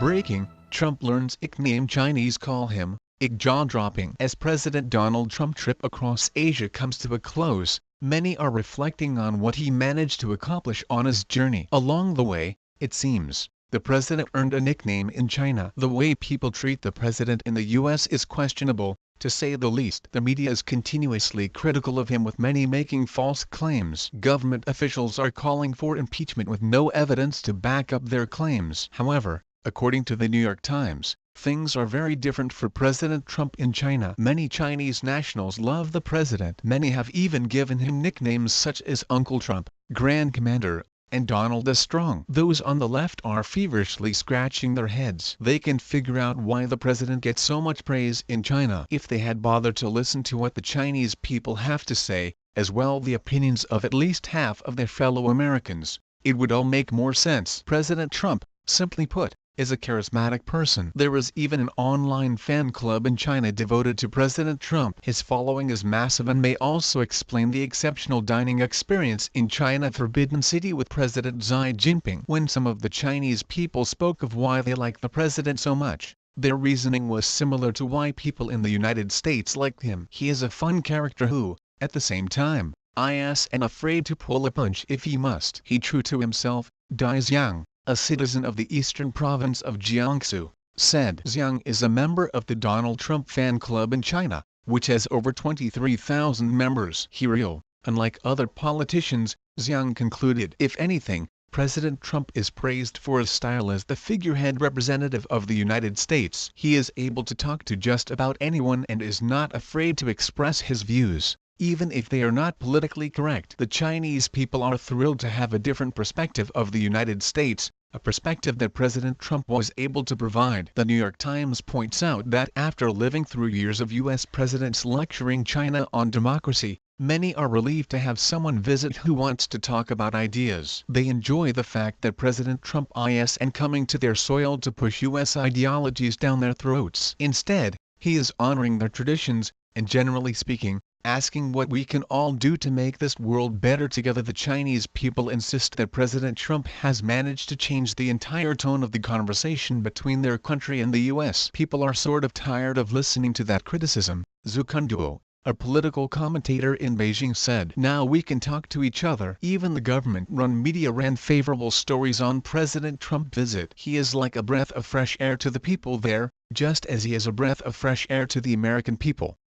Breaking, Trump learns nickname Chinese call him, jaw-dropping. As President Donald Trump's trip across Asia comes to a close, many are reflecting on what he managed to accomplish on his journey. Along the way, it seems, the president earned a nickname in China. The way people treat the president in the U.S. is questionable, to say the least. The media is continuously critical of him, with many making false claims. Government officials are calling for impeachment with no evidence to back up their claims. However, according to the New York Times, things are very different for President Trump in China. Many Chinese nationals love the president. Many have even given him nicknames such as Uncle Trump, Grand Commander, and Donald the Strong. Those on the left are feverishly scratching their heads. They can figure out why the president gets so much praise in China. If they had bothered to listen to what the Chinese people have to say, as well the opinions of at least half of their fellow Americans, it would all make more sense. President Trump, simply put, is a charismatic person. There is even an online fan club in China devoted to President Trump. His following is massive and may also explain the exceptional dining experience in China Forbidden City with President Xi Jinping. When some of the Chinese people spoke of why they like the president so much, their reasoning was similar to why people in the United States like him. He is a fun character who, at the same time, is unafraid to pull a punch if he must. He true to himself, Dai Xiang, a citizen of the eastern province of Jiangsu, said. Xiang is a member of the Donald Trump fan club in China, which has over 23,000 members. Unlike other politicians, Xiang concluded, if anything, President Trump is praised for his style as the figurehead representative of the United States. He is able to talk to just about anyone and is not afraid to express his views, even if they are not politically correct. The Chinese people are thrilled to have a different perspective of the United States, a perspective that President Trump was able to provide. The New York Times points out that after living through years of U.S. presidents lecturing China on democracy, many are relieved to have someone visit who wants to talk about ideas. They enjoy the fact that President Trump is coming to their soil to push U.S. ideologies down their throats. Instead, he is honoring their traditions, and generally speaking, asking what we can all do to make this world better together. The Chinese people insist that President Trump has managed to change the entire tone of the conversation between their country and the U.S. People are sort of tired of listening to that criticism, Zhu Kunduo, a political commentator in Beijing, said. Now we can talk to each other. Even the government-run media ran favorable stories on President Trump's visit. He is like a breath of fresh air to the people there, just as he is a breath of fresh air to the American people.